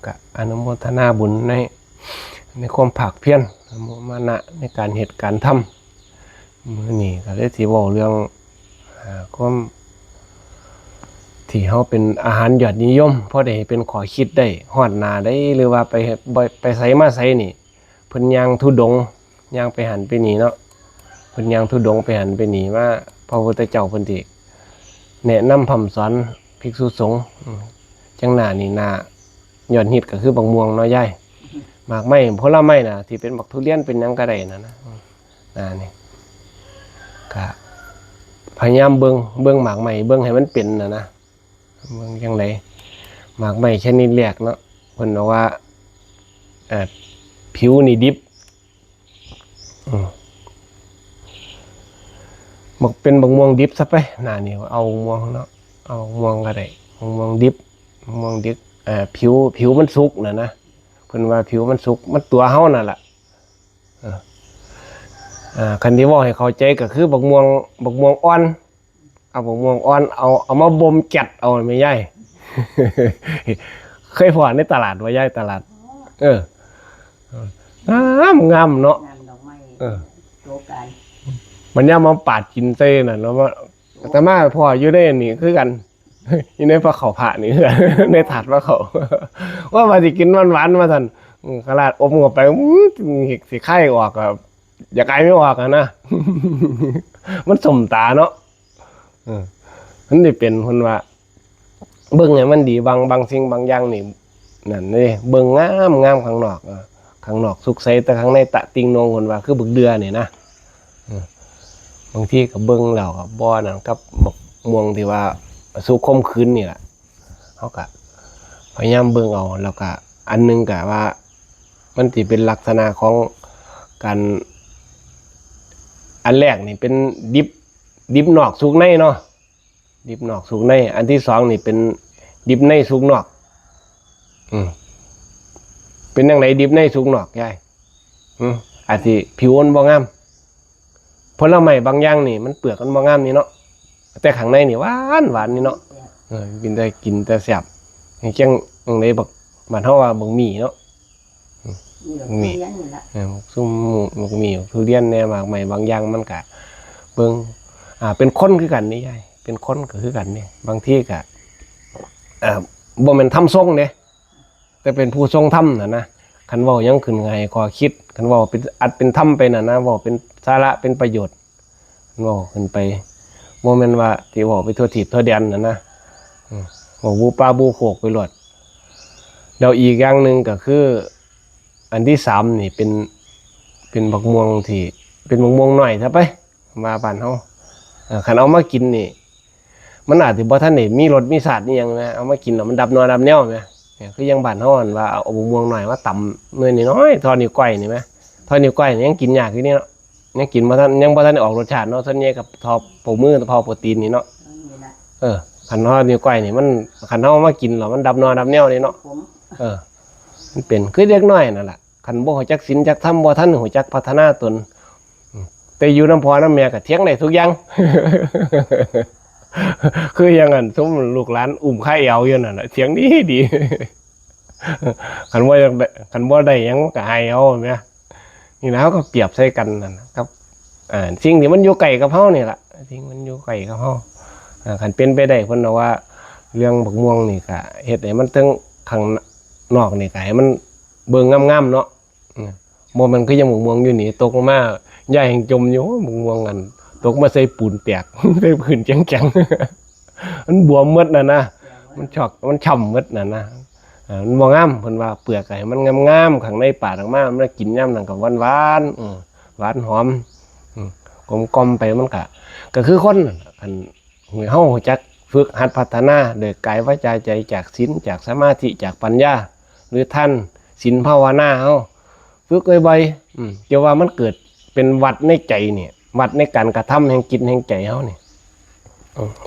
ก็อนุโมทนาบุญในความภาคเพียรมานะในการเหตุการณ์ทำมื้อนี้ก็เลยสิเว้าเรื่องความที่เขาเป็นอาหารยอดนิยมเพราะได้เป็นขอคิดได้ฮอดหน้าได้หรือว่าไปไสมาไสนี่เพิ่นย่างธุดงค์ย่างไปหันไปนี่เนาะเพิ่นย่างธุดงค์ไปหันไปนี่มาพระพุทธเจ้าเพิ่นสิแนะนำพร่ำสอนภิกษุสงฆ์จังหน้านี่หน้ายอดฮิตก็คือบักม่วงเนาะยายหมากไม้ผลไม้น่ะที่เป็นบักทุเรียนเป็นหยังก็ได้นะนี่ก็พยายามเบิ่งหมากไม้เบิ่งให้มันเป็นนะเบิ่งจังไดหมากไม้ชนิดแรกเนาะเพิ่นบอกว่าผิวนี่ดิบบอกเป็นบักม่วงดิบซะไปหน้านี่เอาม่วงเนาะเอาม่วงก็ได้ม่วงดิบม่วงดิบผิวมันสุกนะเพิ่นว่าผิวมันสุกมันตัวเฮานั่นล่ะคันที่ว่าให้เข้าใจก็คือบักม่วงอ่อนเอาบักม่วงอ่อนเอามาบ่มแก็ดเอาไม่ใหญ่ เคยพอในตลาดว่าใหญ่ตลาดงามเนาะมันย่ามาปาดกินเส้น่ะเนาะว่าแต่มาพออยู่ได้นี่คือกันอยู่ในปลาเขาผ่านี่ในถาดปลาเขาว่ามาสิกินหวานมาท่านขนาดอมเข้าไปสิไข่ออกอะอยากไอไม่ออกนะมันสมตาเนาะมันได้เป็นคนว่าเบิ่งเนี่ยมันดีบางสิ่งบางอย่างนี่นั่นนี่เบิ่งงามข้างนอกสุกใสแต่ข้างในตะติงนงคนว่าคือบึกเดือนี่นะบางทีก็เบิ่งแล้วก็บ่นั่นกับบักม่วงที่ว่าสุกคมคืนนี่แหละเขาก็พยายามเบิ่งเอาแล้วก็อันนึงก็ว่ามันสิเป็นลักษณะของการอันแรกนี่เป็นดิบนอกสุกในเนาะดิบนอกสุกในอันที่สองนี่เป็นดิบในสุกนอกเป็นจังไดดิบในสุกนอกยายอาจสิผิวมันบ่งามผลไม้บางอย่างนี่มันเปลือกมันบ่งามนี่เนาะแต่ข้างในนี่หวานนี่เนาะกินแต่แซ่บอย่างเช่นจังไดบักบ้านเฮาว่าบักหมี่เนาะมีซุ่มหมกมีทุเรียนเนี่ยหมากใหม่บางอย่างมันก็เบิ่งเป็นคนคือกันนี่ยายเป็นคนก็คือกันนี่บางที่ก็บ่แม่นทำทรงเด้แต่เป็นผู้ทรงทำนะคันเว้ายังขึ้นไงขอคิดคันเว้าเป็นอัดเป็นทำไปน่ะนะเว้าเป็นสาระเป็นประโยชน์เว้าขึ้นไปบ่แม่นว่าที่เว้าไปทั่วทิศทั่วแดนนะเว้าบูปลาบูโขกไปหลดแล้วอีกอย่างนึงก็คืออันที่สามนี่เป็นบักม่วงที่เป็นบักม่วงหน่อยซะไปมาบ้านเฮาคันเอามากินนี่มันอาจสิบ่ทันได้มีรสมีชาติอีหยังนะเอามากินแล้วมันดับนัวดับแนวแม่คือยังบ้านเฮาว่าเอาบักม่วงหน่อยมาตำเนื้อน้อยๆทอดนิ้วก้อยนี่แม่ทอดนิ้วก้อยยังกินยากอยู่นี่เนาะยังกินบ่ทันยังบ่ทันได้ออกรสชาติเนาะส่วนใหญ่กับทอปมือทอโปรตีนนี่เนาะคันทอดนิ้วก้อยนี่มันคันเฮามากินแล้วมันดับนัวดับแนวนี่เนาะมันเป็นคือเด็กน้อยนั่นแหละคันบ่ฮู้จักศีลจักธรรมบ่ทันฮู้จักพัฒนาตนแต่อยู่น้ำพ่อน้ำแม่ก็เถียงได้ทุกอย่างคืออย่างนั้นสมลูกหลานอุ้มไข่เอาอยู่นั่นน่ะเถียงดีคันบ่ได้หยังก็ให้เอาแม่นี่นะก็เปรียบใส่กันนั่นครับสิ่งที่มันอยู่ใกล้กับเฮานี่ล่ะสิ่งมันอยู่ใกล้กับเฮาคันเป็นไปได้เพิ่นว่าเรื่องบักม่วงนี่ก็เฮ็ดให้มันถึงข้างนอกนี่ก็ให้มันเบิ่งงามๆเนาะบ่มันคือยังหมกม่วงอยู่นี่ตกมาใหญ่แห่งจมอยู่หมกม่วงกันตกมาใส่ปูนแตกใส่พื้นจังๆมันบวมหมดน่ะนะมันฉอกมันฉ่ำหมดน่ะนะมันบ่งามเพิ่นว่าเปลือกไอ้มันงามๆข้างในปากออกมามันกินยามนั้นก็หวานหวานหอมกลมๆไปมันก็คือคนอันเฮาจักฝึกหัดพัฒนาโดยกายวาจาใจจากศีลจากสมาธิจากปัญญาหรือท่านศีลภาวนาเฮาฝึกบ่อยๆเกี่ยวว่ามันเกิดเป็นวัดในใจเนี่ยวัดในการกระทำแห่งจิตแห่งใจเฮานี่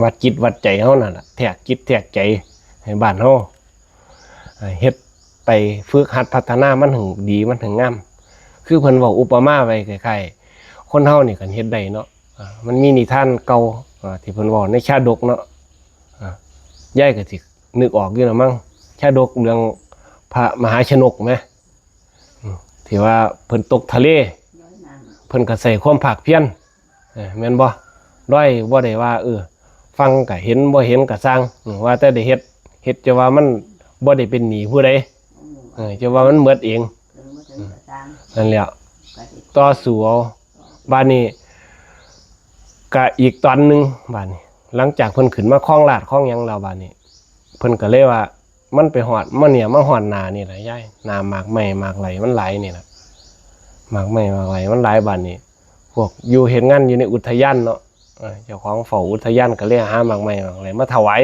วัดจิตวัดใจเฮานั่นล่ะแทกจิตแทกใจให้บ้านเฮาเฮ็ดไปฝึกหัดพัฒนามันถึงดีมันถึงงามคือเพิ่นเว้าอุปมาไว้คล้ายๆคนเฮานี่คันเฮ็ดได้เนาะมันมีนิทานเก่าที่เพิ่นเว้าในชาดกเนาะยายก็สินึกออกอยู่นะมั้งชาดกเรื่อง พระมหาชนกไหมที่ว่าเพิ่นตกทะเลเพิ่นก็ใส่ความภาคเพียรแม่นบ่ร้อยบ่ได้ว่าฟังก็เห็นบ่เห็นก็สร้างว่าแต่ได้เฮ็ดจะว่ามันบ่ได้เป็นหนี้ผู้ใดจะว่ามันหมดเองนั่นแหละต่อสู้เอาบ้านนี้ก็อีกตอนนึงบ้านนี้หลังจากเพิ่นขึ้นมาคลองลาดคลองหยังแล้วบ้านนี้เพิ่นก็เลยว่ามันไปหอดมันเนี่ยมาหอดนานี่แหละยายนาหมากไม้หมากไหลมันหลายนี่แหละหมากไม้หมากไหลมันหลายบ้านนี้พวกอยู่เฮ็ดงานอยู่ในอุทยานเนาะเจ้าของเฝ้าอุทยานก็เลยหาหมากไม้หมากไหลมาถวาย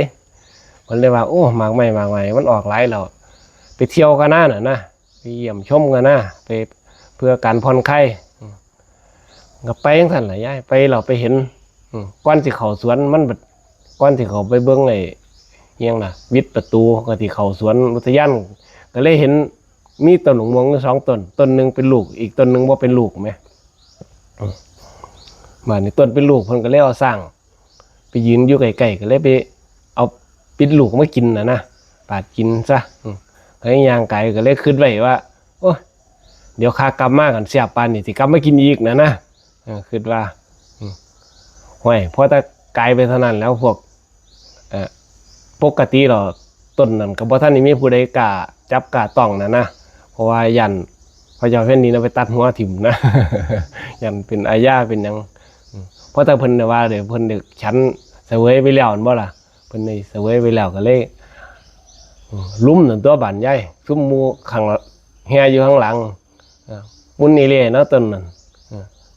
เพิ่นเลยว่าโอ้หมากไม้หมากไหลมันออกหลายแล้วไปเที่ยวกันนะไปเยี่ยมชมกันนะไปเพื่อการผ่อนคลายก็ไปจังซั่นล่ะยายไปเราไปเห็นก่อนสิเข้าสวนมันก่อนสิเข้าไปเบิ่งไอ้เอียงน่ะวิดประตูก็สิเข้าสวนอุทยานก็เลยเห็นมีต้นหงม่วงอยู่2ต้นนึงเป็นลูกอีกต้นนึงบ่เป็นลูกแหมบ้านนี้ต้นเป็นลูกเพิ่นก็เลยเอาสร้างไปยืนอยู่ใกล้ๆก็เลยไปเอาปิดลูกมากินนะปาดกินซะเฮ้ยย่างไก่ก็เลยคิดไว้ว่าโอ้เดี๋ยวข้ากลับมากันเสียบปานนี่สิกลับมากินอีกนะคิดว่าห้วยพอแต่ไกลไปเท่านั้นแล้วพวกปกติเราต้นนั้นก็บ่ทันได้มีผู้ใดกล้าจับกล้าต้องนะเพราะว่ายันพระเจ้าแผ่นดินเอาไปตัดหัวถิ่มนะ ยันเป็นอาญาเป็นหยังเพราะแต่เพิ่นว่าเดี๋ยวเพิ่นเด็กชั้นเสวยไปแล้วบ่ล่ะเพิ่นได้เสวยไปแล้วก็เลยลุ่มตัวบ้านใหญ่ซุ่มหมู่ข้างแห่อยู่ข้างหลังมุนนี่เลยเนาะต้นนั้น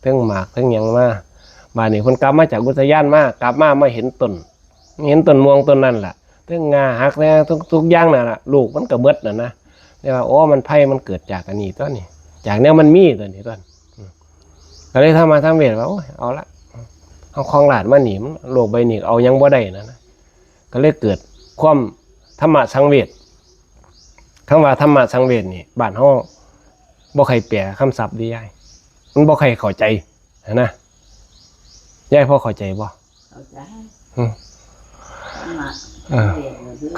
ทั้งหมากทั้งหยังมาบ้านนี้เพิ่นกลับมาจากอุทยานมากลับมาเห็นต้นม่วงต้นนั้นล่ะทั้งงาหักแล้วทุกอย่างน่ะลูกมันก็เบิดนะเรียกว่าโอ้มันไผ่มันเกิดจากอันนี้ต้นนี่จากแนวมันมีต้นนี้ต้นก็เลยทำมาทำเวทว่าโอ้ยเอาละเอาคลองหลาดมาหนีมันโลกใบนี้เอายังบ่ได้นะก็เลยเกิดความธรรมะสังเวชคำว่าธรรมะสังเวชนี่บ้านเฮาบ่ใครแปลคำศัพท์ดียายมันบ่ใครเข้าใจนะยายพอเข้าใจบ่เข้าใจ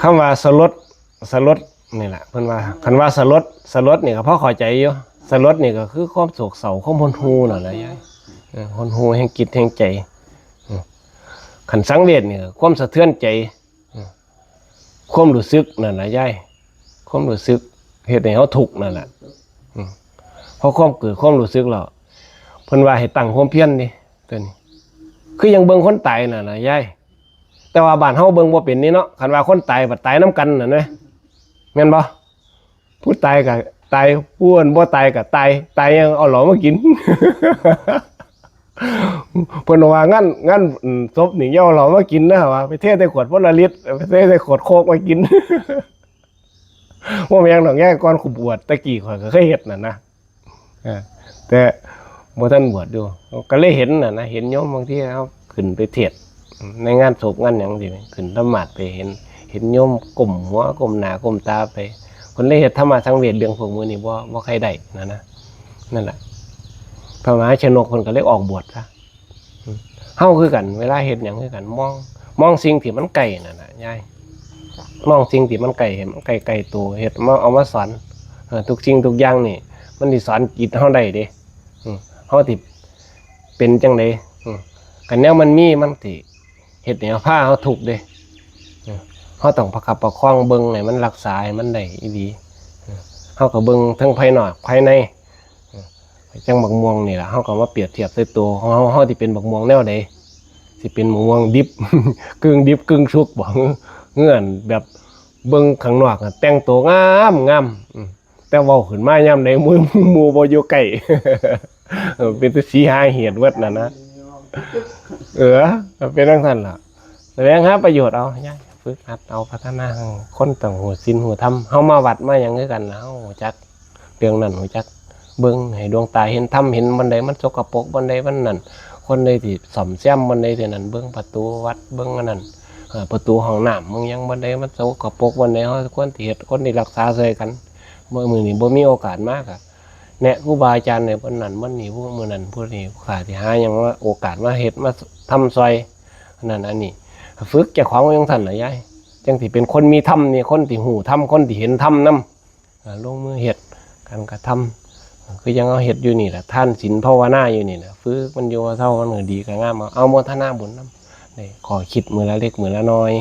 คำว่าสลดนี่แหละเพิ่นว่าคันว่าสลดนี่ก็พอเข้าใจอยู่สลดนี่ก็คือความโศกเศร้าความหดหู่นั่นแหละยายหดหู่แห่งจิตแห่งใจคันสังเวชนี่ก็ความสะเทือนใจความรู้สึกนั่นแหละยายความรู้สึกเฮ็ดให้เฮาทุกข์นั่นแหละพอความเกิดความรู้สึกแล้วเพิ่นว่าให้ตั้งความเพียรนี่ตัวนี้คือยังเบิ่งคนตายนั่นน่ะยายแต่ว่าบ้านเฮาเบิ่งบ่เป็นนี่เนาะคันว่าคนตายบัดตายนํกันนั่นแหมแม่นบ่ผู้ตายก็ตายผู้บ่ตายก็ตายยังเอาหลอมากิน เพิ่นว่างั้นศพนี่อย่าเอาหลอมากินนะว่าไปเทใส่ขวดพลลิตรไปเทใส่ขวดโคกมากิน ว่าแม่งดอกแง่ก่อนขุบวชตะกี้ข่อยก็เคยเฮ็ดนั่นนะแต่บ่ทันบวชอยู่ก็เลยเห็นน่ะนะเห็นโยมบางทีเฮาขึ้นไปเทศในงานศพงานหยังสิขึ้นธรรมาสไปเห็นโยมก้มหัวก้มหน้าก้มตาไปเพิ่นเลยเฮ็ดธรรมะสังเวชเรื่องพวกมื้อนี้บ่ใครได้นั่นแหละพระมหาชนกเพิ่นก็เลยออกบวชซะเฮาคือกันเวลาเฮ็ดหยังคือกันมองสิ่งที่มันไกลนั่นน่ะยายมองสิ่งที่มันไกลเห็นมันไกลตัวเฮ็ดมาเอามาสอนทุกสิ่งทุกอย่างนี่มันสิสอนจิตเฮาได้เด้เฮาสิเป็นจังได๋กันแนวมันมีมันสิเฮ็ดให้เฮาพาเฮาทุกข์เด้เฮาต้องประคับประคองเบิ่งให้มันรักษาให้มันได้อีหลีเฮาก็เบิ่งทั้งภายนอกภายในจังบักม่วงนี่ล่ะเฮาก็มาเปรียบเทียบใส่ตัวของเฮาสิเป็นบักม่วงแนวใดสิเป็นบักม่วงดิบ กึ่งดิบกึ่งสุกบ่เงื่อนแบบเบิ่งข้างนอกแต่งตัวงามแต่เว้าขึ้นมายามใดหมู่บ่อยู่ใกล้ เป็นตัวสีหาเหตุเบิดน่ะนะเป็นจังซั่นล่ะแสดงหาประโยชน์เอายายฝึกหัดเอาพัฒนาคนต้องหูศีลหูธรรมเฮามาวัดมาหยังคือกันนะเฮาฮู้จักเรื่องนั้นฮู้จักเบิ่งให้ดวงตาเห็นธรรมเห็นบันไดมันสกปรกบันไดมันนั่นคนใดที่ซ่อมแซมบันไดที่นั่นเบิ่งประตูวัดเบิ่งอันนั้นประตูห้องน้ำมึงยังบันไดมันสกปรกบันไดเฮาควรสิเฮ็ดคนที่รักษาช่วยกันมื้อนี้บ่มีโอกาสมากแนะครูบาอาจารย์เนี่ยเพิ่นนั่นเพิ่นนี่ผู้มื้อนั้นผู้นี้ข้าสิหาหยังว่าโอกาสมาเฮ็ดมาทำซอยนั่นอันนี้ฝึกเจ้าของจังซั่นน่ะยายจังสิเป็นคนมีธรรมนี่คนที่หูธรรมคนที่เห็นธรรมนำ ลงมือเฮ็ดการกระทำคือยังเอาเฮ็ดอยู่นี่แหละท่านศีลภาวนาอยู่นี่แหละฝึกมันอยู่ว่าเท่ามันก็ดีก็งามเอาโมทนาบุญนำนี่ขอคิดมื้อละเล็กมื้อละน้อย